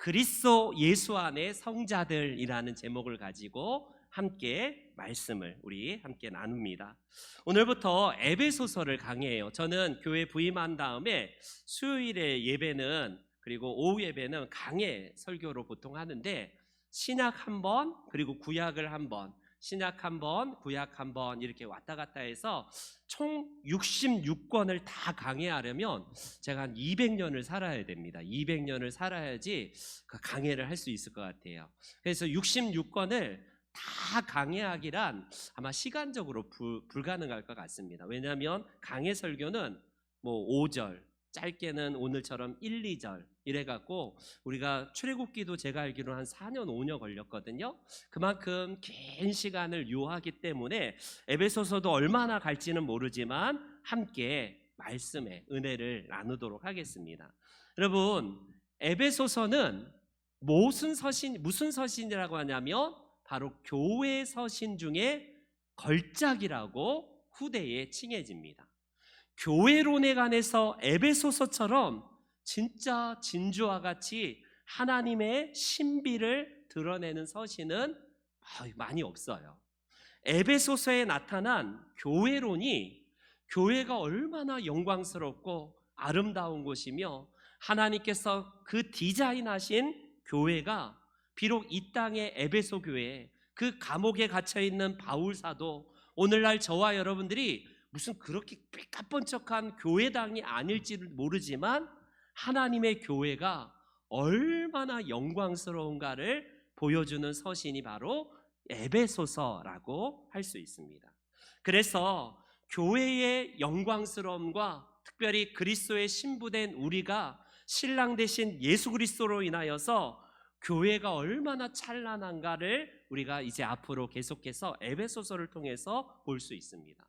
그리스도 예수 안의 성자들이라는 제목을 가지고 함께 말씀을 우리 함께 나눕니다. 오늘부터 에베소서를 강의해요. 저는 교회 부임한 다음에 수요일에 예배는 그리고 오후 예배는 강해 설교로 보통 하는데 신약 한 번 그리고 구약을 한 번, 신약 한 번, 구약 한 번 이렇게 왔다 갔다 해서 총 66권을 다 강해하려면 제가 한 200년을 살아야 됩니다. 200년을 살아야지 그 강해를 할 수 있을 것 같아요. 그래서 66권을 다 강해하기란 아마 시간적으로 불가능할 것 같습니다. 왜냐하면 강해 설교는 뭐 5절, 짧게는 오늘처럼 1, 2절 이래갖고 우리가 출애굽기도 제가 알기로는 한 4년, 5년 걸렸거든요. 그만큼 긴 시간을 요하기 때문에 에베소서도 얼마나 갈지는 모르지만 함께 말씀의 은혜를 나누도록 하겠습니다. 여러분, 에베소서는 무슨 서신이라고 하냐면 바로 교회 서신 중에 걸작이라고 후대에 칭해집니다. 교회론에 관해서 에베소서처럼 진짜 진주와 같이 하나님의 신비를 드러내는 서신은 많이 없어요. 에베소서에 나타난 교회론이 교회가 얼마나 영광스럽고 아름다운 곳이며 하나님께서 그 디자인하신 교회가 비록 이 땅의 에베소 교회, 그 감옥에 갇혀있는 바울사도 오늘날 저와 여러분들이 무슨 그렇게 삐까뻔쩍한 교회당이 아닐지를 모르지만 하나님의 교회가 얼마나 영광스러운가를 보여주는 서신이 바로 에베소서라고 할 수 있습니다. 그래서 교회의 영광스러움과 특별히 그리스도의 신부된 우리가 신랑 되신 예수 그리스도로 인하여서 교회가 얼마나 찬란한가를 우리가 이제 앞으로 계속해서 에베소서를 통해서 볼 수 있습니다.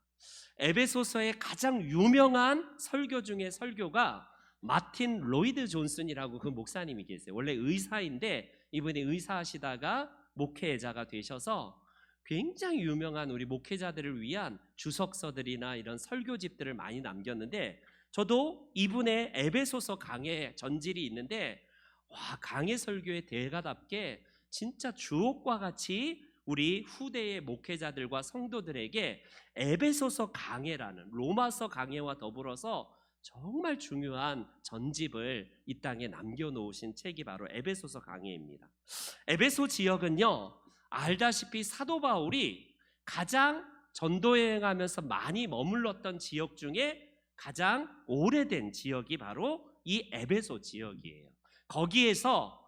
에베소서의 가장 유명한 설교 중에 설교가 마틴 로이드 존슨이라고 그 목사님이 계세요. 원래 의사인데 이분이 의사하시다가 목회자가 되셔서 굉장히 유명한 우리 목회자들을 위한 주석서들이나 이런 설교집들을 많이 남겼는데 저도 이분의 에베소서 강해 전질이 있는데 강해 설교의 대가답게 진짜 주옥과 같이 우리 후대의 목회자들과 성도들에게 에베소서 강해라는 로마서 강해와 더불어서 정말 중요한 전집을 이 땅에 남겨놓으신 책이 바로 에베소서 강해입니다. 에베소 지역은요, 알다시피 사도 바울이 가장 전도여행하면서 많이 머물렀던 지역 중에 가장 오래된 지역이 바로 이 에베소 지역이에요. 거기에서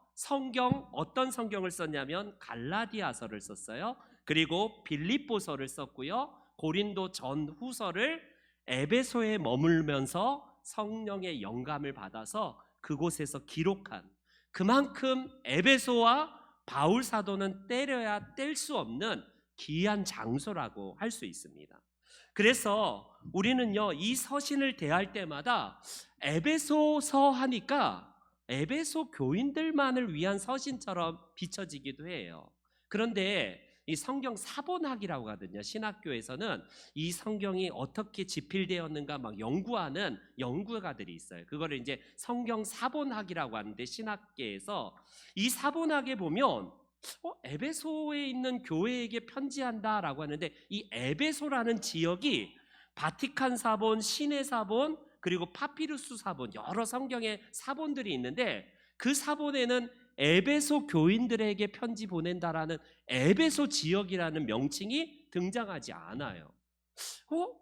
어떤 성경을 썼냐면 갈라디아서를 썼어요. 그리고 빌립보서를 썼고요. 고린도 전후서를 에베소에 머물면서 성령의 영감을 받아서 그곳에서 기록한, 그만큼 에베소와 바울 사도는 때려야 뗄 수 없는 귀한 장소라고 할 수 있습니다. 그래서 우리는요, 이 서신을 대할 때마다 에베소서 하니까 에베소 교인들만을 위한 서신처럼 비춰지기도 해요. 그런데 이 성경 사본학이라고 하거든요. 신학교에서는 이 성경이 어떻게 집필되었는가 막 연구하는 연구가들이 있어요. 그거를 이제 성경 사본학이라고 하는데 신학계에서 이 사본학에 보면 에베소에 있는 교회에게 편지한다라고 하는데 이 에베소라는 지역이 바티칸 사본, 시내 사본, 그리고 파피루스 사본, 여러 성경의 사본들이 있는데 그 사본에는 에베소 교인들에게 편지 보낸다라는 에베소 지역이라는 명칭이 등장하지 않아요.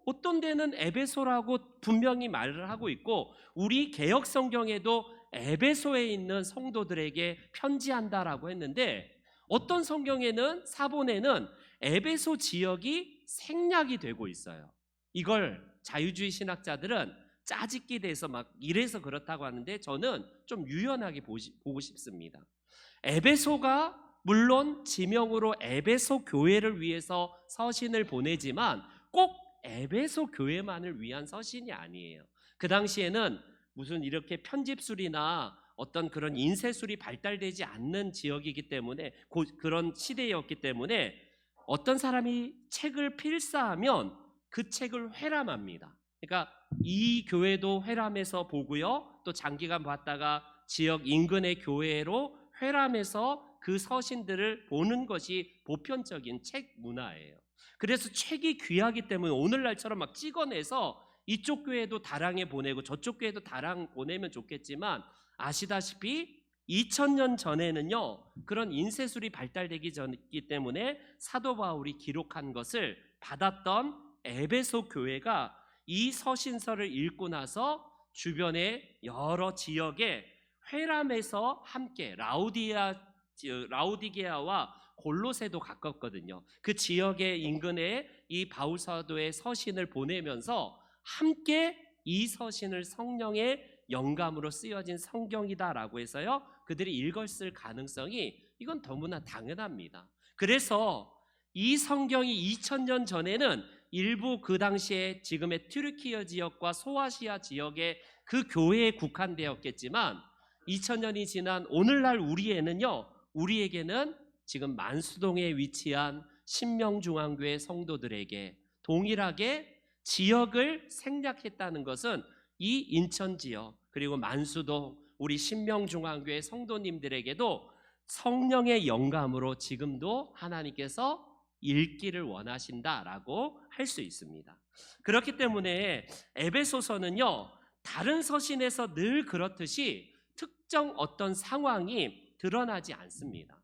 어떤 데는 에베소라고 분명히 말을 하고 있고 우리 개역 성경에도 에베소에 있는 성도들에게 편지한다라고 했는데 어떤 성경에는 사본에는 에베소 지역이 생략이 되고 있어요. 이걸 자유주의 신학자들은 짜집기 돼서 막 이래서 그렇다고 하는데 저는 좀 유연하게 보고 싶습니다. 에베소가 물론 지명으로 에베소 교회를 위해서 서신을 보내지만 꼭 에베소 교회만을 위한 서신이 아니에요. 그 당시에는 무슨 이렇게 편집술이나 어떤 그런 인쇄술이 발달되지 않는 지역이기 때문에 그런 시대였기 때문에 어떤 사람이 책을 필사하면 그 책을 회람합니다. 그러니까 이 교회도 회람해서 보고요, 또 장기간 봤다가 지역 인근의 교회로 회람해서 그 서신들을 보는 것이 보편적인 책 문화예요. 그래서 책이 귀하기 때문에 오늘날처럼 막 찍어내서 이쪽 교회도 다랑에 보내고 저쪽 교회도 다랑 보내면 좋겠지만, 아시다시피 2000년 전에는요 그런 인쇄술이 발달되기 전이기 때문에 사도 바울이 기록한 것을 받았던 에베소 교회가 이 서신서를 읽고 나서 주변의 여러 지역에 회람해서 함께 라우디게아와 골로새도 가깝거든요. 그 지역의 인근에 이 바울 사도의 서신을 보내면서 함께 이 서신을 성령의 영감으로 쓰여진 성경이다라고 해서요 그들이 읽었을 가능성이 이건 너무나 당연합니다. 그래서 이 성경이 2000년 전에는 일부 그 당시에 지금의 튀르키예 지역과 소아시아 지역의 그 교회에 국한되었겠지만 2000년이 지난 오늘날 우리에게는 지금 만수동에 위치한 신명중앙교회 성도들에게 동일하게 지역을 생략했다는 것은 이 인천 지역 그리고 만수동 우리 신명중앙교회 성도님들에게도 성령의 영감으로 지금도 하나님께서 읽기를 원하신다라고 할 수 있습니다. 그렇기 때문에 에베소서는요 다른 서신에서 늘 그렇듯이 특정 어떤 상황이 드러나지 않습니다.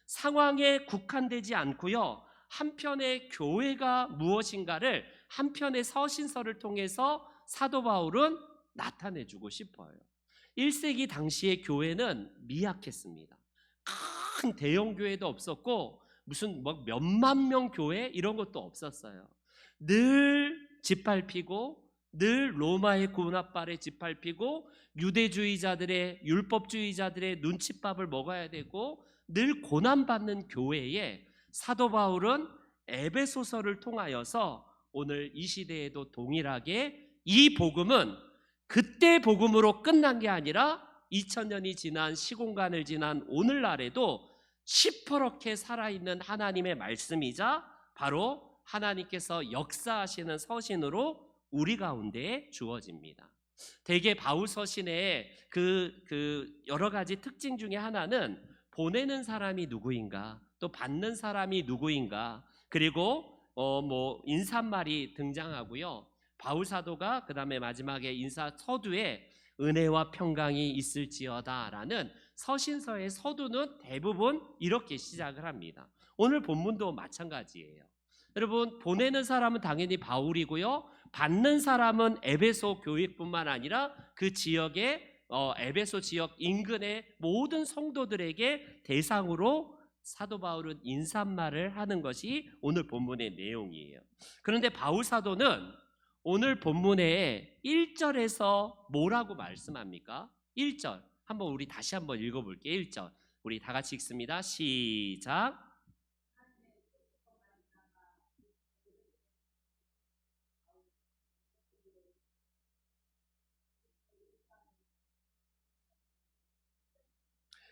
상황에 국한되지 않고요 한편의 교회가 무엇인가를 한편의 서신서를 통해서 사도 바울은 나타내주고 싶어요. 1세기 당시의 교회는 미약했습니다. 큰 대형 교회도 없었고 무슨 몇만 명 교회 이런 것도 없었어요. 늘 짓밟히고 늘 로마의 군합발에 짓밟히고 유대주의자들의 율법주의자들의 눈칫밥을 먹어야 되고 늘 고난받는 교회에 사도 바울은 에베소서를 통하여서 오늘 이 시대에도 동일하게 이 복음은 그때 복음으로 끝난 게 아니라 2000년이 지난 시공간을 지난 오늘날에도 시퍼렇게 살아있는 하나님의 말씀이자 바로 하나님께서 역사하시는 서신으로 우리 가운데에 주어집니다. 대개 바울 서신의 그 여러 가지 특징 중에 하나는 보내는 사람이 누구인가, 또 받는 사람이 누구인가, 그리고 인사말이 등장하고요. 바울 사도가 그 다음에 마지막에 인사 서두에 은혜와 평강이 있을지어다라는 서신서의 서두는 대부분 이렇게 시작을 합니다. 오늘 본문도 마찬가지예요. 여러분 보내는 사람은 당연히 바울이고요. 받는 사람은 에베소 교회뿐만 아니라 그 지역의 에베소 지역 인근의 모든 성도들에게 대상으로 사도 바울은 인사말을 하는 것이 오늘 본문의 내용이에요. 그런데 바울 사도는 오늘 본문의 1절에서 뭐라고 말씀합니까? 1절 한번 우리 다시 한번 읽어볼게요. 1절 우리 다 같이 읽습니다. 시작.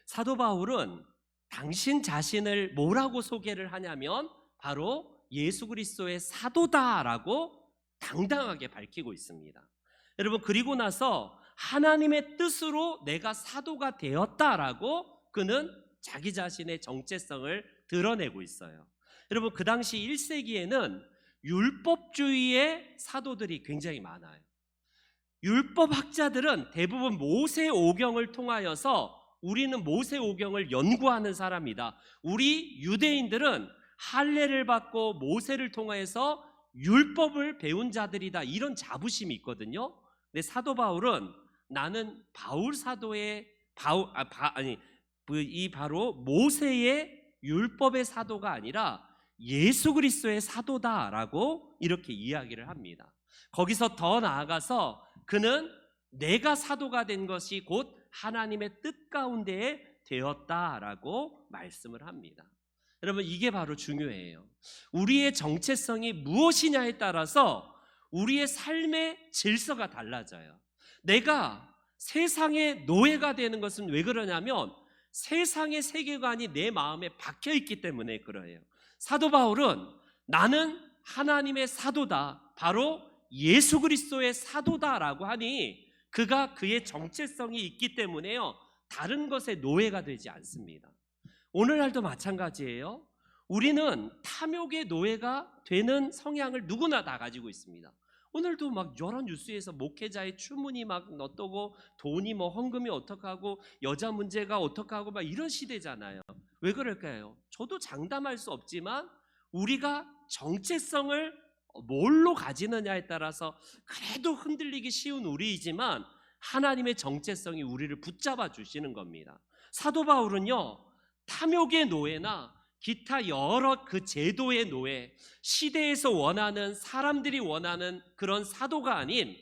사도 바울은 당신 자신을 뭐라고 소개를 하냐면 바로 예수 그리스도의 사도다라고 당당하게 밝히고 있습니다. 여러분 그리고 나서 하나님의 뜻으로 내가 사도가 되었다라고 그는 자기 자신의 정체성을 드러내고 있어요. 여러분 그 당시 1세기에는 율법주의의 사도들이 굉장히 많아요. 율법학자들은 대부분 모세오경을 통하여서 우리는 모세오경을 연구하는 사람이다. 우리 유대인들은 할례를 받고 모세를 통해서 율법을 배운 자들이다. 이런 자부심이 있거든요. 근데 사도 바울은 나는 바울 사도의 바로 모세의 율법의 사도가 아니라 예수 그리스도의 사도다라고 이렇게 이야기를 합니다. 거기서 더 나아가서 그는 내가 사도가 된 것이 곧 하나님의 뜻 가운데에 되었다라고 말씀을 합니다. 여러분 이게 바로 중요해요. 우리의 정체성이 무엇이냐에 따라서 우리의 삶의 질서가 달라져요. 내가 세상의 노예가 되는 것은 왜 그러냐면 세상의 세계관이 내 마음에 박혀있기 때문에 그래요. 사도 바울은 나는 하나님의 사도다, 바로 예수 그리스도의 사도다라고 하니 그가 그의 정체성이 있기 때문에요 다른 것의 노예가 되지 않습니다. 오늘날도 마찬가지예요. 우리는 탐욕의 노예가 되는 성향을 누구나 다 가지고 있습니다. 오늘도 막 여러 뉴스에서 목회자의 추문이 막 어떠고, 돈이 뭐 헌금이 어떡하고, 여자 문제가 어떡하고 막 이런 시대잖아요. 왜 그럴까요? 저도 장담할 수 없지만 우리가 정체성을 뭘로 가지느냐에 따라서 그래도 흔들리기 쉬운 우리이지만 하나님의 정체성이 우리를 붙잡아 주시는 겁니다. 사도 바울은요, 탐욕의 노예나 기타 여러 그 제도의 노예, 시대에서 원하는, 사람들이 원하는 그런 사도가 아닌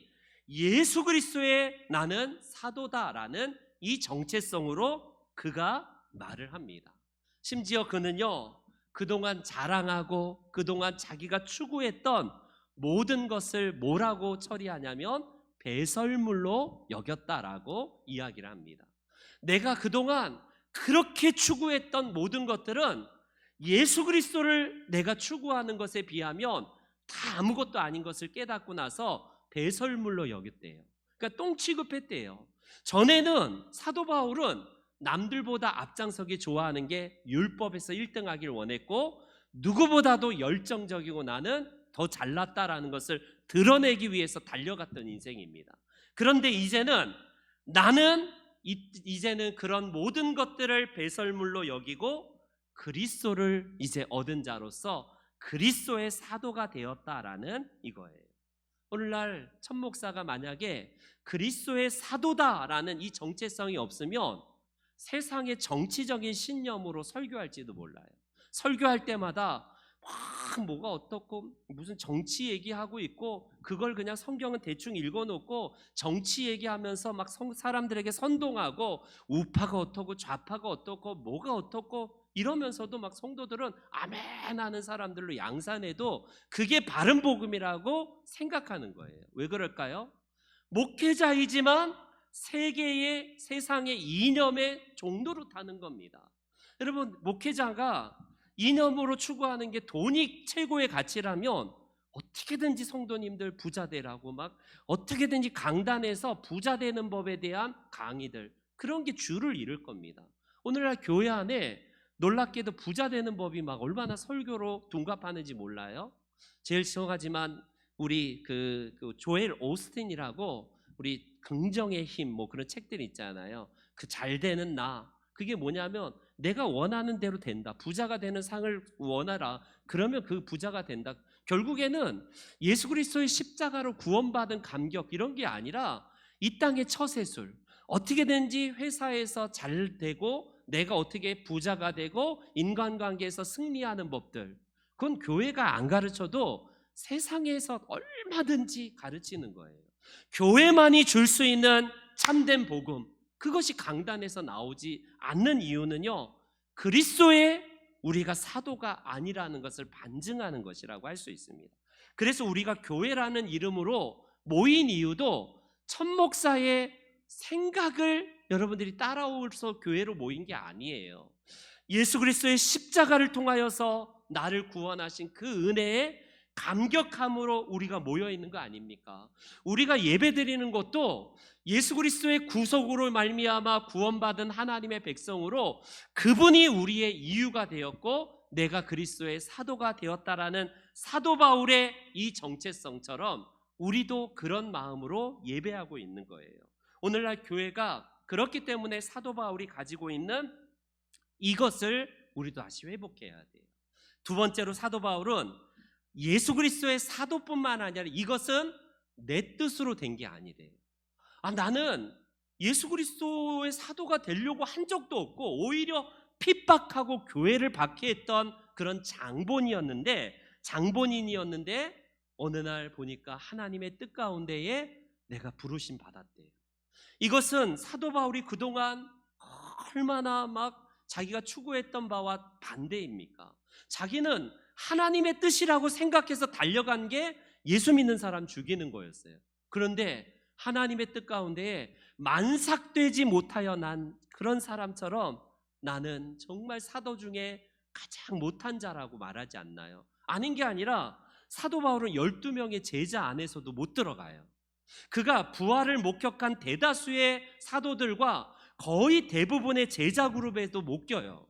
예수 그리스도의 나는 사도다라는 이 정체성으로 그가 말을 합니다. 심지어 그는요, 그동안 자랑하고 그동안 자기가 추구했던 모든 것을 뭐라고 처리하냐면 배설물로 여겼다라고 이야기를 합니다. 내가 그동안 그렇게 추구했던 모든 것들은 예수 그리스도를 내가 추구하는 것에 비하면 다 아무것도 아닌 것을 깨닫고 나서 배설물로 여겼대요. 그러니까 똥 취급했대요. 전에는 사도 바울은 남들보다 앞장서기 좋아하는 게 율법에서 1등하기를 원했고, 누구보다도 열정적이고 나는 더 잘났다라는 것을 드러내기 위해서 달려갔던 인생입니다. 그런데 이제는 나는 이제는 그런 모든 것들을 배설물로 여기고 그리스도를 이제 얻은 자로서 그리스도의 사도가 되었다라는 이거예요. 오늘날 천 목사가 만약에 그리스도의 사도다라는 이 정체성이 없으면 세상의 정치적인 신념으로 설교할지도 몰라요. 설교할 때마다 막 뭐가 어떻고 무슨 정치 얘기하고 있고, 그걸 그냥 성경은 대충 읽어놓고 정치 얘기하면서 막 사람들에게 선동하고 우파가 어떻고 좌파가 어떻고 뭐가 어떻고 이러면서도 막 성도들은 아멘 하는 사람들로 양산해도 그게 바른 복음이라고 생각하는 거예요. 왜 그럴까요? 목회자이지만 세계의 세상의 이념의 종로로 타는 겁니다. 여러분, 목회자가 이념으로 추구하는 게 돈이 최고의 가치라면 어떻게든지 성도님들 부자 되라고 막 어떻게든지 강단에서 부자 되는 법에 대한 강의들, 그런 게 주를 이룰 겁니다. 오늘날 교회 안에 놀랍게도 부자 되는 법이 막 얼마나 설교로 둔갑하는지 몰라요. 제일 심하지만 우리 그 조엘 오스틴이라고 우리 긍정의 힘 뭐 그런 책들이 있잖아요. 그 잘 되는 나, 그게 뭐냐면 내가 원하는 대로 된다. 부자가 되는 상을 원하라. 그러면 그 부자가 된다. 결국에는 예수 그리스도의 십자가로 구원받은 감격 이런 게 아니라 이 땅의 처세술, 어떻게든지 회사에서 잘 되고 내가 어떻게 부자가 되고 인간관계에서 승리하는 법들, 그건 교회가 안 가르쳐도 세상에서 얼마든지 가르치는 거예요. 교회만이 줄 수 있는 참된 복음, 그것이 강단에서 나오지 않는 이유는요, 그리스도의 우리가 사도가 아니라는 것을 반증하는 것이라고 할 수 있습니다. 그래서 우리가 교회라는 이름으로 모인 이유도 천 목사의 생각을 여러분들이 따라오서 교회로 모인 게 아니에요. 예수 그리스도의 십자가를 통하여서 나를 구원하신 그 은혜에 감격함으로 우리가 모여 있는 거 아닙니까? 우리가 예배드리는 것도 예수 그리스도의 구속으로 말미암아 구원받은 하나님의 백성으로 그분이 우리의 이유가 되었고 내가 그리스도의 사도가 되었다라는 사도 바울의 이 정체성처럼 우리도 그런 마음으로 예배하고 있는 거예요. 오늘날 교회가 그렇기 때문에 사도 바울이 가지고 있는 이것을 우리도 다시 회복해야 돼요. 두 번째로 사도 바울은 예수 그리스도의 사도뿐만 아니라 이것은 내 뜻으로 된 게 아니래요. 나는 예수 그리스도의 사도가 되려고 한 적도 없고 오히려 핍박하고 교회를 박해했던 그런 장본인이었는데 어느 날 보니까 하나님의 뜻 가운데에 내가 부르심 받았대요. 이것은 사도 바울이 그동안 얼마나 막 자기가 추구했던 바와 반대입니까? 자기는 하나님의 뜻이라고 생각해서 달려간 게 예수 믿는 사람 죽이는 거였어요. 그런데 하나님의 뜻 가운데 만삭되지 못하여 난 그런 사람처럼 나는 정말 사도 중에 가장 못한 자라고 말하지 않나요? 아닌 게 아니라 사도 바울은 12명의 제자 안에서도 못 들어가요. 그가 부활을 목격한 대다수의 사도들과 거의 대부분의 제자 그룹에도 못 껴요.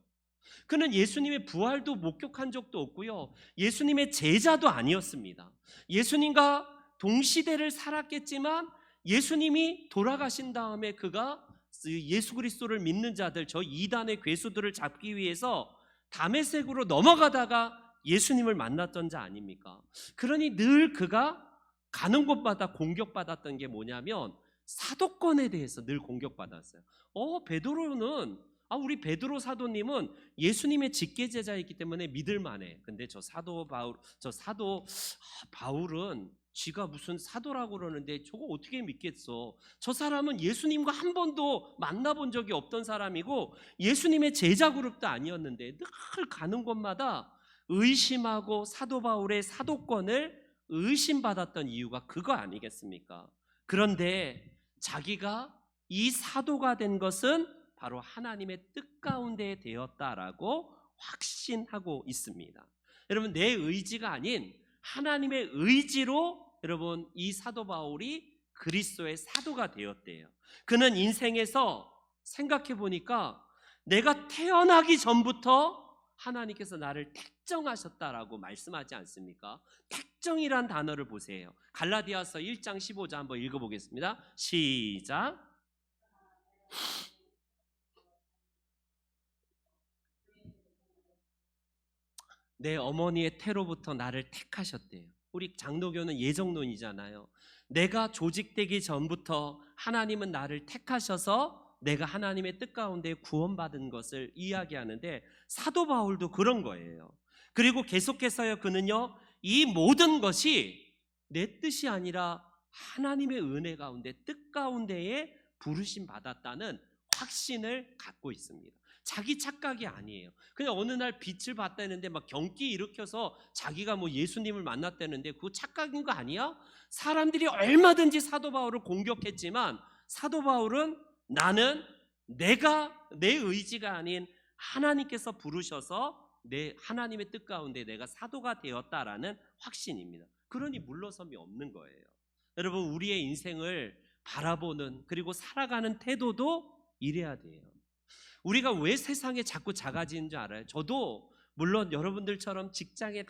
그는 예수님의 부활도 목격한 적도 없고요. 예수님의 제자도 아니었습니다. 예수님과 동시대를 살았겠지만 예수님이 돌아가신 다음에 그가 예수 그리스도를 믿는 자들, 저 이단의 괴수들을 잡기 위해서 다메섹으로 넘어가다가 예수님을 만났던 자 아닙니까? 그러니 늘 그가 가는 곳마다 공격받았던 게 뭐냐면 사도권에 대해서 늘 공격받았어요. 베드로는 우리 베드로 사도님은 예수님의 직계제자이기 때문에 믿을만해. 근데 저 사도 바울은 지가 무슨 사도라고 그러는데 저거 어떻게 믿겠어? 저 사람은 예수님과 한 번도 만나본 적이 없던 사람이고 예수님의 제자 그룹도 아니었는데 늘 가는 곳마다 의심하고 사도 바울의 사도권을 의심받았던 이유가 그거 아니겠습니까? 그런데 자기가 이 사도가 된 것은 바로 하나님의 뜻 가운데 되었다라고 확신하고 있습니다. 여러분, 내 의지가 아닌 하나님의 의지로 여러분 이 사도 바울이 그리스도의 사도가 되었대요. 그는 인생에서 생각해 보니까 내가 태어나기 전부터 하나님께서 나를 택정하셨다라고 말씀하지 않습니까? 택정이란 단어를 보세요. 갈라디아서 1장 15절 한번 읽어보겠습니다. 시작. 내 어머니의 태로부터 나를 택하셨대요. 우리 장로교는 예정론이잖아요. 내가 조직되기 전부터 하나님은 나를 택하셔서 내가 하나님의 뜻 가운데 구원받은 것을 이야기하는데 사도 바울도 그런 거예요. 그리고 계속해서요, 그는요, 이 모든 것이 내 뜻이 아니라 하나님의 은혜 가운데 뜻 가운데에 부르심 받았다는 확신을 갖고 있습니다. 자기 착각이 아니에요. 그냥 어느 날 빛을 봤다는데 막 경기 일으켜서 자기가 뭐 예수님을 만났다는데 그거 착각인 거 아니야? 사람들이 얼마든지 사도 바울을 공격했지만 사도 바울은 나는 내가 내 의지가 아닌 하나님께서 부르셔서 내 하나님의 뜻 가운데 내가 사도가 되었다라는 확신입니다. 그러니 물러섬이 없는 거예요. 여러분, 우리의 인생을 바라보는 그리고 살아가는 태도도 이래야 돼요. 우리가 왜 세상에 자꾸 작아지는 줄 알아요? 저도 물론 여러분들처럼 직장에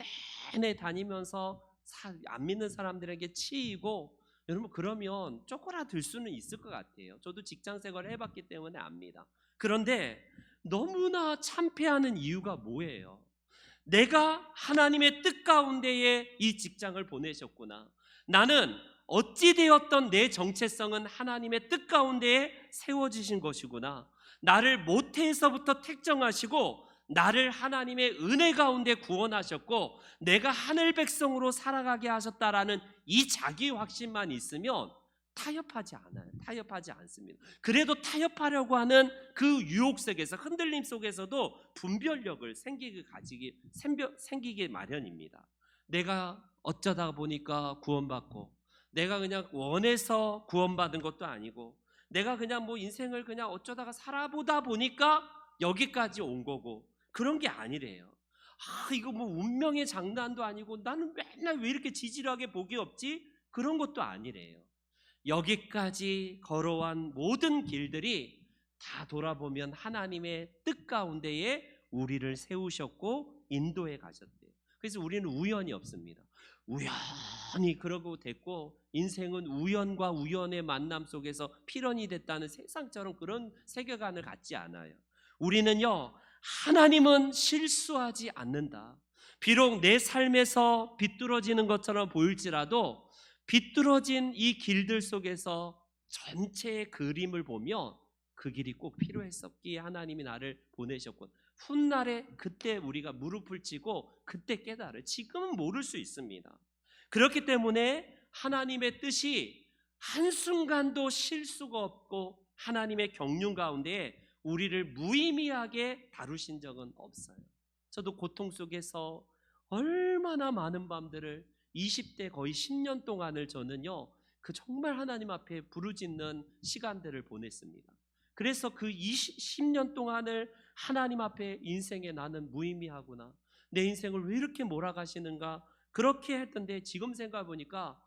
내내 다니면서 안 믿는 사람들에게 치이고 여러분 그러면 쪼그라들 수는 있을 것 같아요. 저도 직장 생활을 해봤기 때문에 압니다. 그런데 너무나 참패하는 이유가 뭐예요? 내가 하나님의 뜻 가운데에 이 직장을 보내셨구나. 나는 어찌 되었던 내 정체성은 하나님의 뜻 가운데에 세워지신 것이구나. 나를 모태에서부터 택정하시고 나를 하나님의 은혜 가운데 구원하셨고 내가 하늘 백성으로 살아가게 하셨다라는 이 자기 확신만 있으면 타협하지 않아요. 타협하지 않습니다. 그래도 타협하려고 하는 그 유혹 속에서 흔들림 속에서도 분별력을 생기게 마련입니다. 내가 어쩌다 보니까 구원받고 내가 그냥 원해서 구원받은 것도 아니고 내가 그냥 뭐 인생을 그냥 어쩌다가 살아보다 보니까 여기까지 온 거고 그런 게 아니래요. 이거 뭐 운명의 장난도 아니고 나는 맨날 왜 이렇게 지질하게 복이 없지? 그런 것도 아니래요. 여기까지 걸어온 모든 길들이 다 돌아보면 하나님의 뜻 가운데에 우리를 세우셨고 인도해 가셨대요. 그래서 우리는 우연이 없습니다. 우연히 그러고 됐고 인생은 우연과 우연의 만남 속에서 필연이 됐다는 세상처럼 그런 세계관을 갖지 않아요. 우리는요, 하나님은 실수하지 않는다. 비록 내 삶에서 비뚤어지는 것처럼 보일지라도 비뚤어진 이 길들 속에서 전체의 그림을 보면 그 길이 꼭 필요했었기에 하나님이 나를 보내셨고 훗날에 그때 우리가 무릎을 치고 그때 깨달아요. 지금은 모를 수 있습니다. 그렇기 때문에 하나님의 뜻이 한순간도 실수가 없고 하나님의 경륜 가운데 우리를 무의미하게 다루신 적은 없어요. 저도 고통 속에서 얼마나 많은 밤들을 20대 거의 10년 동안을 저는요 그 정말 하나님 앞에 부르짖는 시간들을 보냈습니다. 그래서 그 10년 동안을 하나님 앞에 인생에 나는 무의미하구나, 내 인생을 왜 이렇게 몰아가시는가 그렇게 했던데 지금 생각해보니까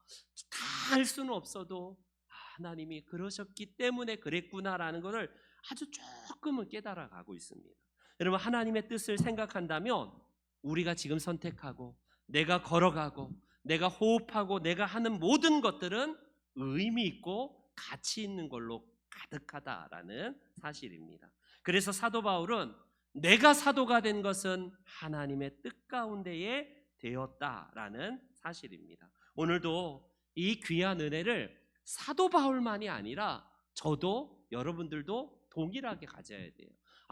다 할 수는 없어도 하나님이 그러셨기 때문에 그랬구나라는 것을 아주 조금은 깨달아가고 있습니다. 여러분, 하나님의 뜻을 생각한다면 우리가 지금 선택하고 내가 걸어가고 내가 호흡하고 내가 하는 모든 것들은 의미 있고 가치 있는 걸로 가득하다라는 사실입니다. 그래서 사도 바울은 내가 사도가 된 것은 하나님의 뜻 가운데에 되었다라는 사실입니다. 오늘도 이 귀한 은혜를 사도 바울만이 아니라 저도 여러분들도 동일하게 가져야 돼요.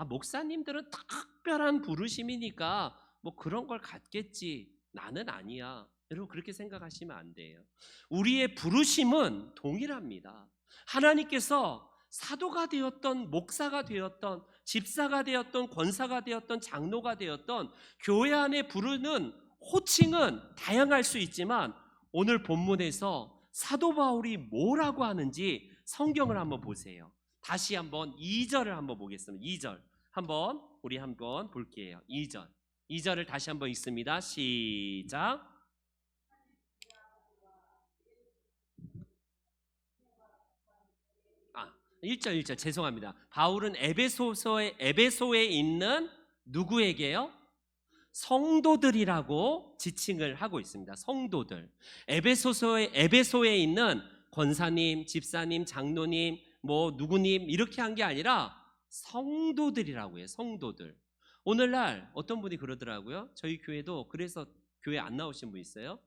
목사님들은 특별한 부르심이니까 뭐 그런 걸 갖겠지, 나는 아니야. 여러분, 그렇게 생각하시면 안 돼요. 우리의 부르심은 동일합니다. 하나님께서 사도가 되었던, 목사가 되었던, 집사가 되었던, 권사가 되었던, 장로가 되었던, 교회 안에 부르는 호칭은 다양할 수 있지만 오늘 본문에서 사도 바울이 뭐라고 하는지 성경을 한번 보세요. 다시 한번 2절을 한번 보겠습니다. 2절 우리 한번 볼게요. 2절을 다시 한번 읽습니다. 시작. 1절 죄송합니다. 바울은 에베소에 있는 누구에게요? 성도들이라고 지칭을 하고 있습니다. 성도들. 에베소에 있는 권사님, 집사님, 장로님, 뭐 누구님 이렇게 한 게 아니라 성도들이라고 해요. 성도들. 오늘날 어떤 분이 그러더라고요. 저희 교회도, 그래서 교회 안 나오신 분 있어요.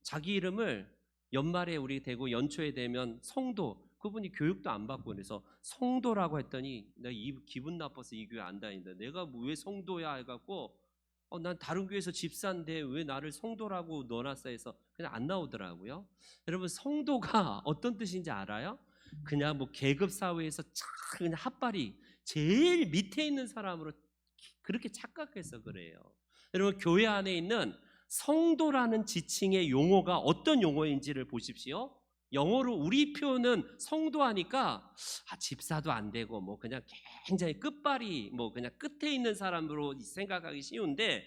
자기 이름을 연말에 우리 되고 연초에 되면 성도, 그분이 교육도 안 받고 그래서 성도라고 했더니 내가 기분 나빠서 이 교회 안 다닌다. 내가 왜 성도야 해갖고 난 다른 교회에서 집사인데 왜 나를 성도라고 넣어놨어 해서 그냥 안 나오더라고요. 여러분, 성도가 어떤 뜻인지 알아요? 그냥 뭐 계급 사회에서 그냥 핫바리 제일 밑에 있는 사람으로 그렇게 착각해서 그래요. 여러분, 교회 안에 있는 성도라는 지칭의 용어가 어떤 용어인지를 보십시오. 영어로 우리 표현은 성도하니까 집사도 안 되고 뭐 그냥 굉장히 끝발이 뭐 그냥 끝에 있는 사람으로 생각하기 쉬운데,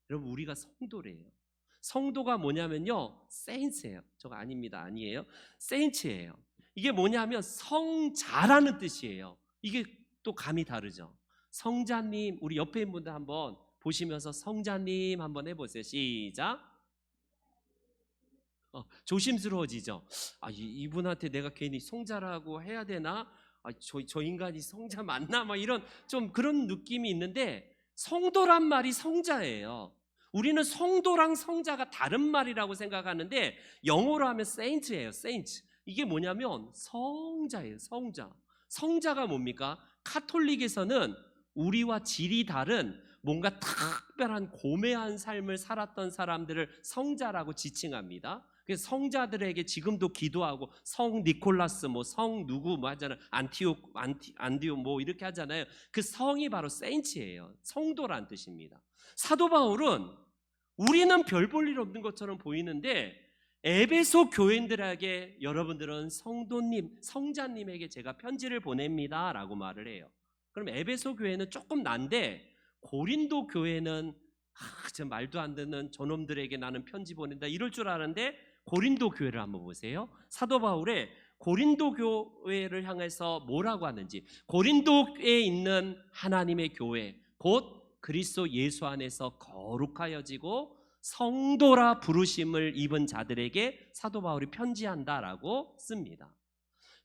여러분, 우리가 성도래요. 성도가 뭐냐면요, saints예요. 저거 아니에요. saints예요. 이게 뭐냐면 성자라는 뜻이에요. 이게 또 감이 다르죠. 성자님, 우리 옆에 있는 분들 한번 보시면서 성자님 한번 해보세요. 시작. 조심스러워지죠. 이분한테 내가 괜히 성자라고 해야 되나? 저 인간이 성자 맞나? 막 이런 좀 그런 느낌이 있는데, 성도란 말이 성자예요. 우리는 성도랑 성자가 다른 말이라고 생각하는데 영어로 하면 saint예요. saint. 이게 뭐냐면 성자예요. 성자가 뭡니까? 카톨릭에서는 우리와 질이 다른 뭔가 특별한 고매한 삶을 살았던 사람들을 성자라고 지칭합니다. 그래서 성자들에게 지금도 기도하고 성 니콜라스, 뭐 성 누구 뭐 하잖아요. 안디옥 뭐 이렇게 하잖아요. 그 성이 바로 세인츠예요. 성도란 뜻입니다. 사도 바울은 우리는 별 볼 일 없는 것처럼 보이는데 에베소 교인들에게 여러분들은 성도님, 성자님에게 제가 편지를 보냅니다 라고 말을 해요. 그럼 에베소 교회는 조금 난데 고린도 교회는 저 말도 안 듣는 저놈들에게 나는 편지 보낸다 이럴 줄 아는데, 고린도 교회를 한번 보세요. 사도 바울의 고린도 교회를 향해서 뭐라고 하는지. 고린도에 있는 하나님의 교회, 곧 그리스도 예수 안에서 거룩하여지고 성도라 부르심을 입은 자들에게 사도 바울이 편지한다라고 씁니다.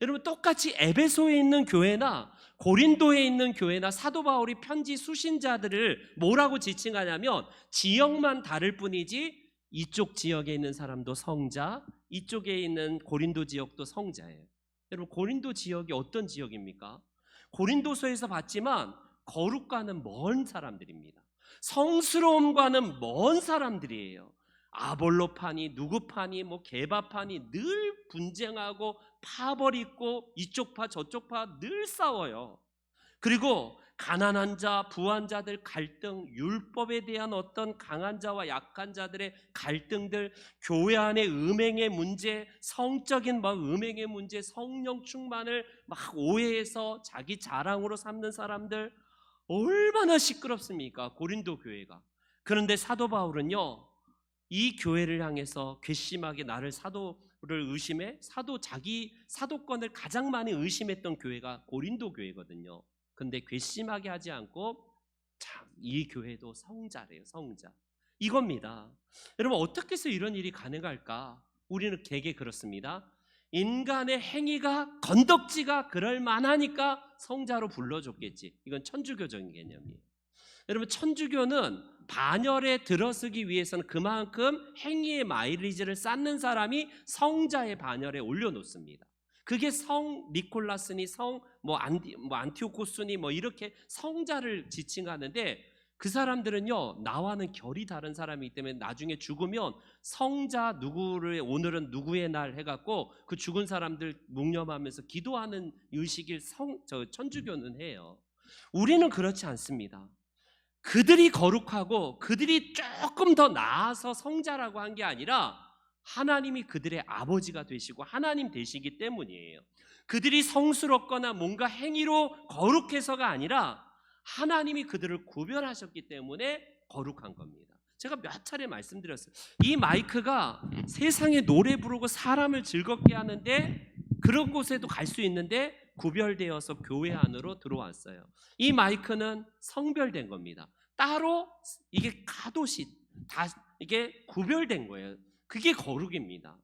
여러분, 똑같이 에베소에 있는 교회나 고린도에 있는 교회나 사도 바울이 편지 수신자들을 뭐라고 지칭하냐면 지역만 다를 뿐이지 이쪽 지역에 있는 사람도 성자, 이쪽에 있는 고린도 지역도 성자예요. 여러분, 고린도 지역이 어떤 지역입니까? 고린도서에서 봤지만 거룩과는 먼 사람들입니다. 성스러움과는 먼 사람들이에요. 아볼로파니, 누구파니, 뭐 게바파니 늘 분쟁하고 파벌있고 이쪽 파 저쪽 파 늘 싸워요. 그리고 가난한 자, 부한 자들 갈등, 율법에 대한 어떤 강한 자와 약한 자들의 갈등들, 교회 안의 음행의 문제, 성적인 음행의 문제, 성령 충만을 막 오해해서 자기 자랑으로 삼는 사람들, 얼마나 시끄럽습니까? 고린도 교회가. 그런데 사도 바울은요, 이 교회를 향해서 괘씸하게 나를 사도를 의심해 자기 사도권을 가장 많이 의심했던 교회가 고린도 교회거든요. 근데 괘씸하게 하지 않고 참 이 교회도 성자래요. 성자. 이겁니다. 여러분 어떻게 해서 이런 일이 가능할까? 우리는 되게 그렇습니다. 인간의 행위가 건덕지가 그럴 만하니까 성자로 불러줬겠지. 이건 천주교적인 개념이에요. 여러분 천주교는 반열에 들어서기 위해서는 그만큼 행위의 마일리지를 쌓는 사람이 성자의 반열에 올려놓습니다. 그게 성 니콜라스니 성 안티오코스니 이렇게 성자를 지칭하는데 그 사람들은요 나와는 결이 다른 사람이기 때문에 나중에 죽으면 성자 누구를 오늘은 누구의 날 해갖고 그 죽은 사람들 묵념하면서 기도하는 의식을 천주교는 해요. 우리는 그렇지 않습니다. 그들이 거룩하고 그들이 조금 더 나아서 성자라고 한 게 아니라 하나님이 그들의 아버지가 되시고 하나님 되시기 때문이에요. 그들이 성스럽거나 뭔가 행위로 거룩해서가 아니라 하나님이 그들을 구별하셨기 때문에 거룩한 겁니다. 제가 몇 차례 말씀드렸어요. 이 마이크가 세상에 노래 부르고 사람을 즐겁게 하는데 그런 곳에도 갈 수 있는데 구별되어서 교회 안으로 들어왔어요. 이 마이크는 성별된 겁니다. 따로 이게 가도시 다 이게 구별된 거예요. 그게 거룩입니다.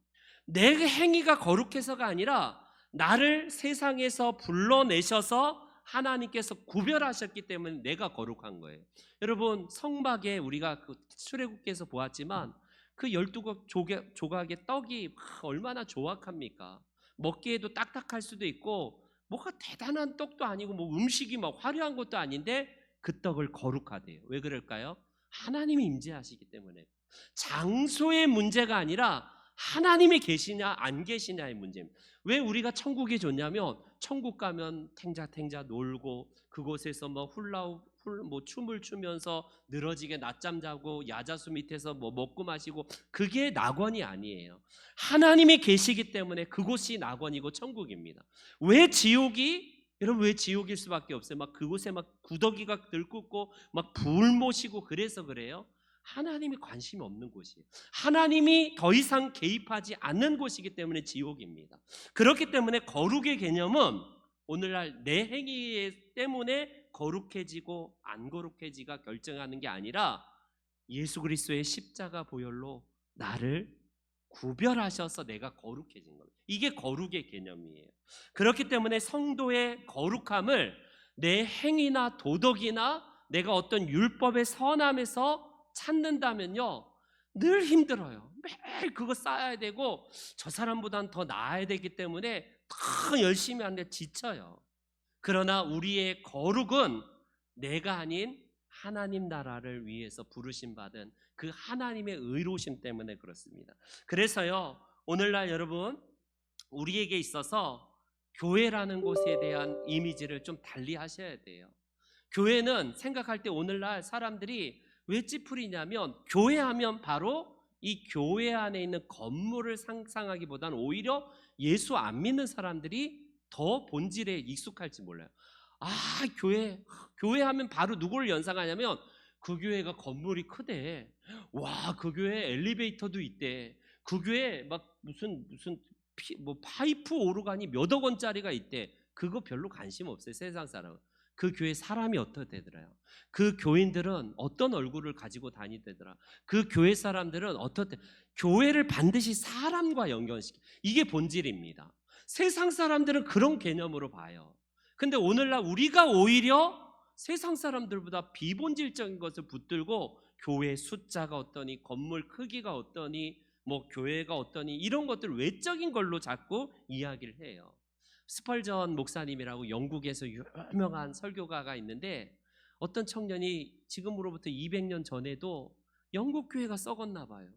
내 행위가 거룩해서가 아니라 나를 세상에서 불러내셔서 하나님께서 구별하셨기 때문에 내가 거룩한 거예요. 여러분 성막에 우리가 그 출애굽기에서 보았지만 그 12조각의 떡이 얼마나 조악합니까? 먹기에도 딱딱할 수도 있고 뭐가 대단한 떡도 아니고 음식이 막 화려한 것도 아닌데 그 떡을 거룩하대요. 왜 그럴까요? 하나님이 임재하시기 때문에. 장소의 문제가 아니라 하나님이 계시냐 안 계시냐의 문제입니다. 왜 우리가 천국이 좋냐면 천국 가면 탱자탱자 놀고 그곳에서 춤을 추면서 늘어지게 낮잠 자고 야자수 밑에서 먹고 마시고 그게 낙원이 아니에요. 하나님이 계시기 때문에 그곳이 낙원이고 천국입니다. 왜 지옥이 여러분 왜 지옥일 수밖에 없어요? 그곳에 구더기가 들끓고 불 모시고 그래서 그래요? 하나님이 관심이 없는 곳이에요. 하나님이 더 이상 개입하지 않는 곳이기 때문에 지옥입니다. 그렇기 때문에 거룩의 개념은 오늘날 내 행위 때문에 거룩해지고 안 거룩해지가 결정하는 게 아니라 예수 그리스도의 십자가 보혈로 나를 구별하셔서 내가 거룩해진 겁니다. 이게 거룩의 개념이에요. 그렇기 때문에 성도의 거룩함을 내 행위나 도덕이나 내가 어떤 율법의 선함에서 찾는다면요 늘 힘들어요. 매일 그거 쌓아야 되고 저 사람보단 더 나아야 되기 때문에 더 열심히 하는데 지쳐요. 그러나 우리의 거룩은 내가 아닌 하나님 나라를 위해서 부르심 받은 그 하나님의 의로우심 때문에 그렇습니다. 그래서요 오늘날 여러분 우리에게 있어서 교회라는 곳에 대한 이미지를 좀 달리 하셔야 돼요. 교회는 생각할 때 오늘날 사람들이 왜 찌푸리냐면 교회하면 바로 이 교회 안에 있는 건물을 상상하기보다는 오히려 예수 안 믿는 사람들이 더 본질에 익숙할지 몰라요. 교회 하면 바로 누구를 연상하냐면 그 교회가 건물이 크대. 와, 그 교회 엘리베이터도 있대. 그 교회 무슨 파이프 오르간이 몇억 원짜리가 있대. 그거 별로 관심 없어요. 세상 사람은. 그 교회 사람이 어떻대더라요? 그 교인들은 어떤 얼굴을 가지고 다니더라? 그 교회 사람들은 교회를 반드시 사람과 연결시켜. 이게 본질입니다. 세상 사람들은 그런 개념으로 봐요. 근데 오늘날 우리가 오히려 세상 사람들보다 비본질적인 것을 붙들고 교회 숫자가 어떠니, 건물 크기가 어떠니, 교회가 어떠니 이런 것들 외적인 걸로 자꾸 이야기를 해요. 스펄전 목사님이라고 영국에서 유명한 설교가가 있는데 어떤 청년이 지금으로부터 200년 전에도 영국 교회가 썩었나 봐요.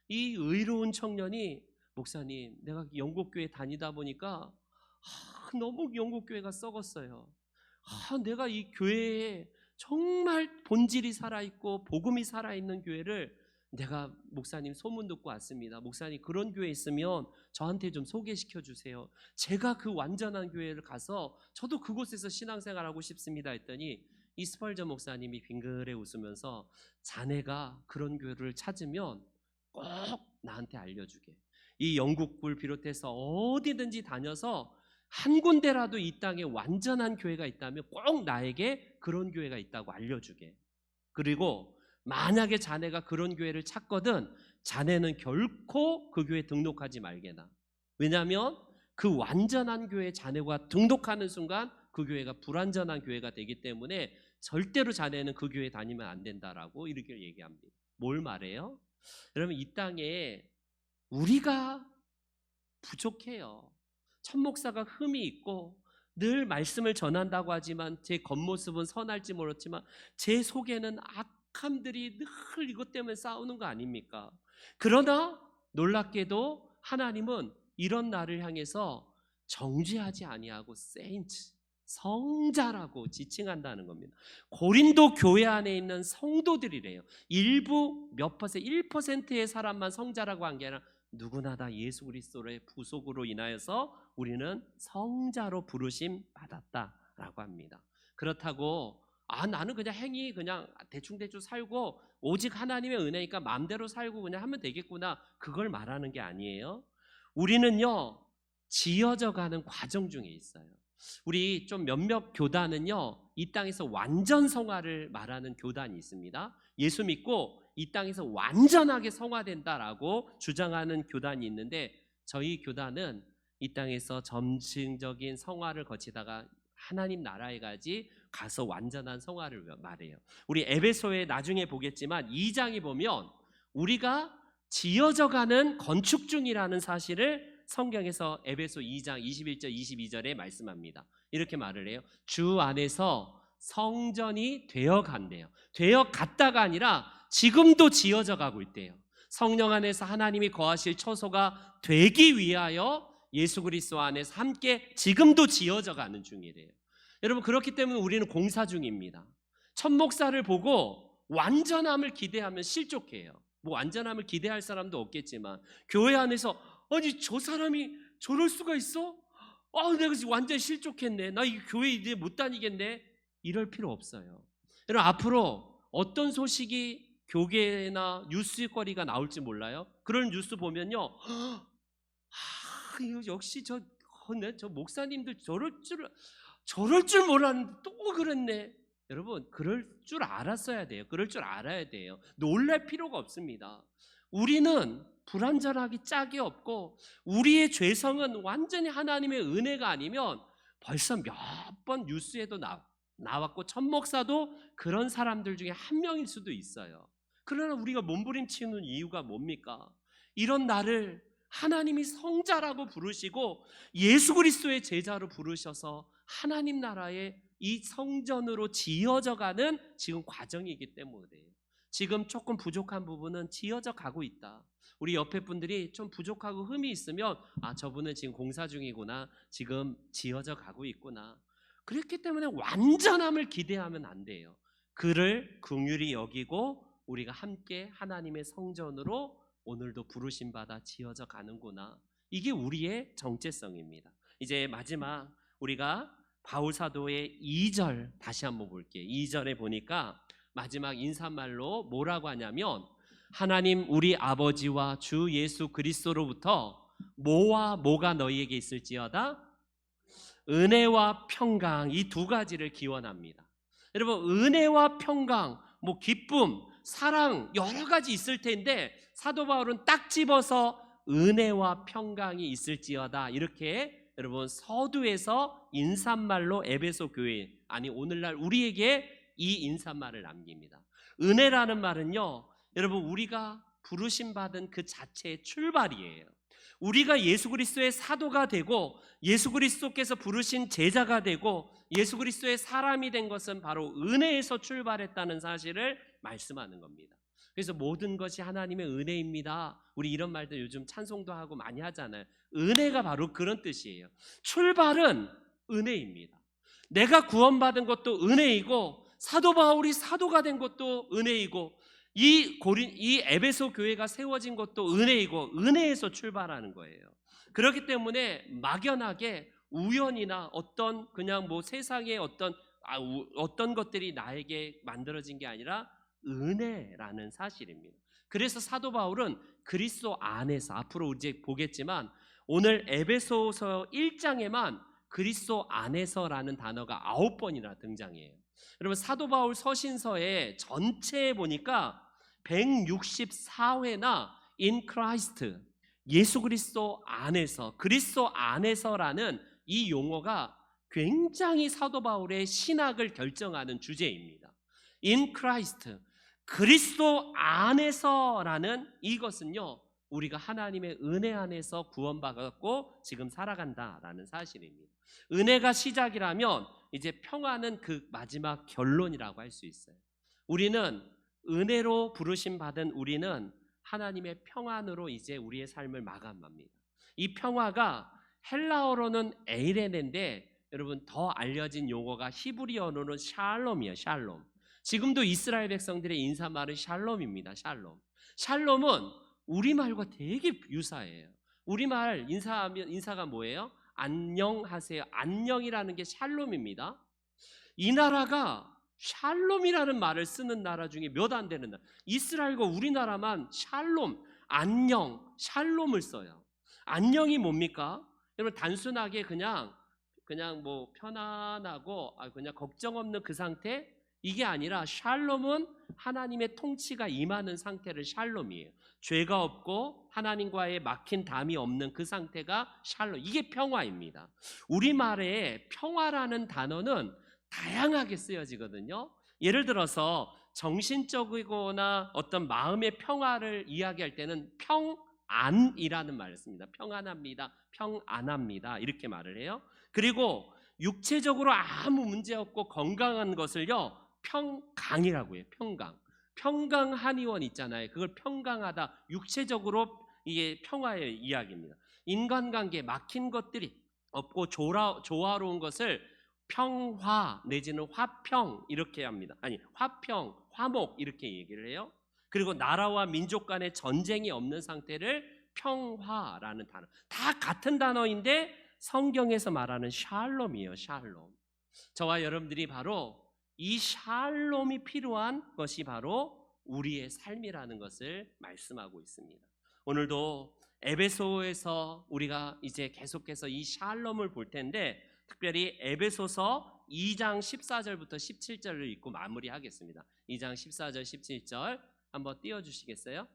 이 의로운 청년이 목사님, 내가 영국 교회 다니다 보니까 너무 영국 교회가 썩었어요. 내가 이 교회에 정말 본질이 살아있고 복음이 살아있는 교회를 내가 목사님 소문 듣고 왔습니다. 목사님 그런 교회 있으면 저한테 좀 소개시켜 주세요. 제가 그 완전한 교회를 가서 저도 그곳에서 신앙생활하고 싶습니다 했더니 이 스펄전 목사님이 빙그레 웃으면서 자네가 그런 교회를 찾으면 꼭 나한테 알려주게. 이 영국을 비롯해서 어디든지 다녀서 한 군데라도 이 땅에 완전한 교회가 있다면 꼭 나에게 그런 교회가 있다고 알려주게. 그리고 만약에 자네가 그런 교회를 찾거든 자네는 결코 그 교회에 등록하지 말게나. 왜냐하면 그 완전한 교회에 자네가 등록하는 순간 그 교회가 불완전한 교회가 되기 때문에 절대로 자네는 그 교회 다니면 안 된다라고 이렇게 얘기합니다. 뭘 말해요? 여러분, 이 땅에 우리가 부족해요. 천 목사가 흠이 있고 늘 말씀을 전한다고 하지만 제 겉모습은 선할지 모르지만 제 속에는 악함들이 늘 이것 때문에 싸우는 거 아닙니까? 그러나 놀랍게도 하나님은 이런 나를 향해서 정죄하지 아니하고 세인트, 성자라고 지칭한다는 겁니다. 고린도 교회 안에 있는 성도들이래요. 일부 몇 퍼센트, 1%의 사람만 성자라고 한 게 아니라 누구나 다 예수 그리스도의 부속으로 인하여서 우리는 성자로 부르심 받았다라고 합니다. 그렇다고 나는 그냥 행위 그냥 대충대충 살고 오직 하나님의 은혜니까 마음대로 살고 그냥 하면 되겠구나, 그걸 말하는 게 아니에요. 우리는요 지어져 가는 과정 중에 있어요. 우리 좀 몇몇 교단은요 이 땅에서 완전 성화를 말하는 교단이 있습니다. 예수 믿고 이 땅에서 완전하게 성화된다라고 주장하는 교단이 있는데, 저희 교단은 이 땅에서 점층적인 성화를 거치다가 하나님 나라에 가서 완전한 성화를 말해요. 우리 에베소에 나중에 보겠지만 2장에 보면 우리가 지어져가는 건축 중이라는 사실을 성경에서 에베소 2장 21절 22절에 말씀합니다. 이렇게 말을 해요. 주 안에서 성전이 되어간대요. 되어갔다가 아니라 지금도 지어져 가고 있대요. 성령 안에서 하나님이 거하실 처소가 되기 위하여 예수 그리스도 안에서 함께 지금도 지어져 가는 중이래요. 여러분, 그렇기 때문에 우리는 공사 중입니다. 첫 목사를 보고 완전함을 기대하면 실족해요. 뭐 완전함을 기대할 사람도 없겠지만 교회 안에서 아니 저 사람이 저럴 수가 있어? 내가 지금 완전 실족했네. 나 이 교회 이제 못 다니겠네. 이럴 필요 없어요. 여러분, 앞으로 어떤 소식이 교계나 뉴스거리가 나올지 몰라요. 그런 뉴스 보면요, 역시 저 목사님들 저럴 줄 몰랐는데 또 그랬네. 여러분, 그럴 줄 알았어야 돼요. 그럴 줄 알아야 돼요. 놀랄 필요가 없습니다. 우리는 불완전하기 짝이 없고 우리의 죄성은 완전히 하나님의 은혜가 아니면 벌써 몇 번 뉴스에도 나왔고 천 목사도 그런 사람들 중에 한 명일 수도 있어요. 그러나 우리가 몸부림치는 이유가 뭡니까? 이런 나를 하나님이 성자라고 부르시고 예수 그리스도의 제자로 부르셔서 하나님 나라의 이 성전으로 지어져 가는 지금 과정이기 때문이에요. 지금 조금 부족한 부분은 지어져 가고 있다. 우리 옆에 분들이 좀 부족하고 흠이 있으면 저분은 지금 공사 중이구나, 지금 지어져 가고 있구나. 그렇기 때문에 완전함을 기대하면 안 돼요. 그를 긍휼히 여기고 우리가 함께 하나님의 성전으로 오늘도 부르심 받아 지어져 가는구나. 이게 우리의 정체성입니다. 이제 마지막 우리가 바울 사도의 2절 다시 한번 볼게요. 2절에 보니까 마지막 인사말로 뭐라고 하냐면 하나님 우리 아버지와 주 예수 그리스도로부터 뭐와 뭐가 너희에게 있을지어다 은혜와 평강, 이 두 가지를 기원합니다. 여러분, 은혜와 평강, 기쁨, 사랑 여러 가지 있을 텐데 사도 바울은 딱 집어서 은혜와 평강이 있을지어다 이렇게 여러분 서두에서 인사말로 에베소 교회, 아니 오늘날 우리에게 이 인사말을 남깁니다. 은혜라는 말은요 여러분 우리가 부르심 받은 그 자체의 출발이에요. 우리가 예수 그리스도의 사도가 되고 예수 그리스도께서 부르신 제자가 되고 예수 그리스도의 사람이 된 것은 바로 은혜에서 출발했다는 사실을 말씀하는 겁니다. 그래서 모든 것이 하나님의 은혜입니다. 우리 이런 말들 요즘 찬송도 하고 많이 하잖아요. 은혜가 바로 그런 뜻이에요. 출발은 은혜입니다. 내가 구원받은 것도 은혜이고 사도 바울이 사도가 된 것도 은혜이고 이 에베소 교회가 세워진 것도 은혜이고 은혜에서 출발하는 거예요. 그렇기 때문에 막연하게 우연이나 어떤 그냥 세상의 어떤 것들이 나에게 만들어진 게 아니라 은혜라는 사실입니다. 그래서 사도 바울은 그리스도 안에서 앞으로 이제 보겠지만 오늘 에베소서 1장에만 그리스도 안에서라는 단어가 9번이나 등장해요. 여러분 사도 바울 서신서에 전체에 보니까 164회나 in Christ, 예수 그리스도 안에서, 그리스도 안에서라는 이 용어가 굉장히 사도 바울의 신학을 결정하는 주제입니다. in Christ, 그리스도 안에서라는 이것은요, 우리가 하나님의 은혜 안에서 구원받았고 지금 살아간다라는 사실입니다. 은혜가 시작이라면 이제 평화는 그 마지막 결론이라고 할 수 있어요. 우리는 은혜로 부르심 받은 우리는 하나님의 평안으로 이제 우리의 삶을 마감합니다. 이 평화가 헬라어로는 에이레네인데 여러분 더 알려진 용어가 히브리어로는 샬롬이에요. 샬롬. 지금도 이스라엘 백성들의 인사말은 샬롬입니다. 샬롬. 샬롬은 우리말과 되게 유사해요. 우리말 인사하면 인사가 뭐예요? 안녕하세요. 안녕이라는 게 샬롬입니다. 이 나라가 샬롬이라는 말을 쓰는 나라 중에 몇 안 되는 나라. 이스라엘과 우리나라만 샬롬, 안녕, 샬롬을 써요. 안녕이 뭡니까? 여러분 단순하게 그냥 뭐 편안하고 그냥 걱정 없는 그 상태? 이게 아니라 샬롬은 하나님의 통치가 임하는 상태를 샬롬이에요. 죄가 없고 하나님과의 막힌 담이 없는 그 상태가 샬롬. 이게 평화입니다. 우리말에 평화라는 단어는 다양하게 쓰여지거든요. 예를 들어서 정신적이거나 어떤 마음의 평화를 이야기할 때는 평안이라는 말을 씁니다. 평안합니다. 평안합니다. 이렇게 말을 해요. 그리고 육체적으로 아무 문제 없고 건강한 것을요, 평강이라고 해요. 평강 한의원 있잖아요. 그걸 평강하다. 육체적으로 이게 평화의 이야기입니다. 인간관계 막힌 것들이 없고 조화로운 것을 평화 내지는 화평 이렇게 합니다. 아니 화평, 화목 이렇게 얘기를 해요. 그리고 나라와 민족 간의 전쟁이 없는 상태를 평화라는 단어. 다 같은 단어인데 성경에서 말하는 샬롬이에요. 샬롬. 저와 여러분들이 바로 이 샬롬이 필요한 것이 바로 우리의 삶이라는 것을 말씀하고 있습니다. 오늘도 에베소에서 우리가 이제 계속해서 이 샬롬을 볼 텐데 특별히 에베소서 2장 14절부터 17절을 읽고 마무리하겠습니다. 2장 14절 17절 한번 띄워주시겠어요?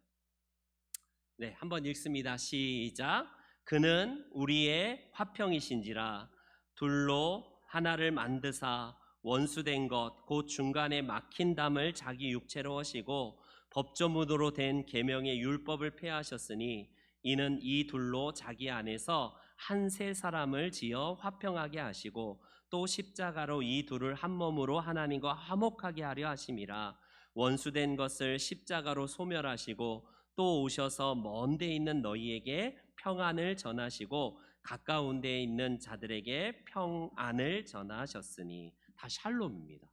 네, 한번 읽습니다. 시작. 그는 우리의 화평이신지라 둘로 하나를 만드사 원수된 것 곧 중간에 막힌 담을 자기 육체로 하시고 법조문으로 된 계명의 율법을 폐하셨으니 이는 이 둘로 자기 안에서 한 세 사람을 지어 화평하게 하시고 또 십자가로 이 둘을 한 몸으로 하나님과 화목하게 하려 하심이라. 원수된 것을 십자가로 소멸하시고 또 오셔서 먼 데 있는 너희에게 평안을 전하시고 가까운 데에 있는 자들에게 평안을 전하셨으니. 다 샬롬입니다.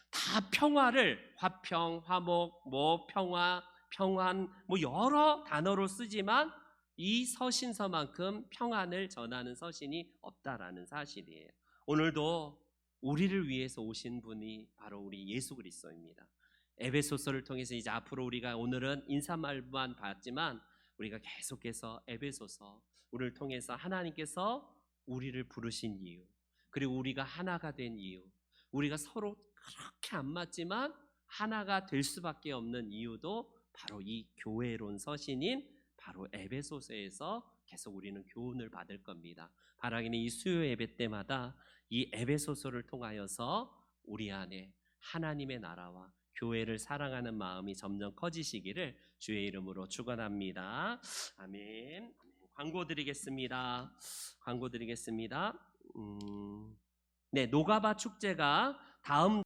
다 평화를 화평, 화목, 뭐 평화, 평안 뭐 여러 단어로 쓰지만 이 서신서만큼 평안을 전하는 서신이 없다라는 사실이에요. 오늘도 우리를 위해서 오신 분이 바로 우리 예수 그리스도입니다. 에베소서를 통해서 이제 앞으로 우리가 오늘은 인사말만 봤지만 우리가 계속해서 에베소서 우리를 통해서 하나님께서 우리를 부르신 이유, 그리고 우리가 하나가 된 이유, 우리가 서로 그렇게 안 맞지만 하나가 될 수밖에 없는 이유도 바로 이 교회론 서신인 바로 에베소서에서 계속 우리는 교훈을 받을 겁니다. 바라기는 이 수요 예배 때마다 이 에베소서를 통하여서 우리 안에 하나님의 나라와 교회를 사랑하는 마음이 점점 커지시기를 주의 이름으로 축원합니다. 아멘. 광고 드리겠습니다. 네, 노가바 축제가 다음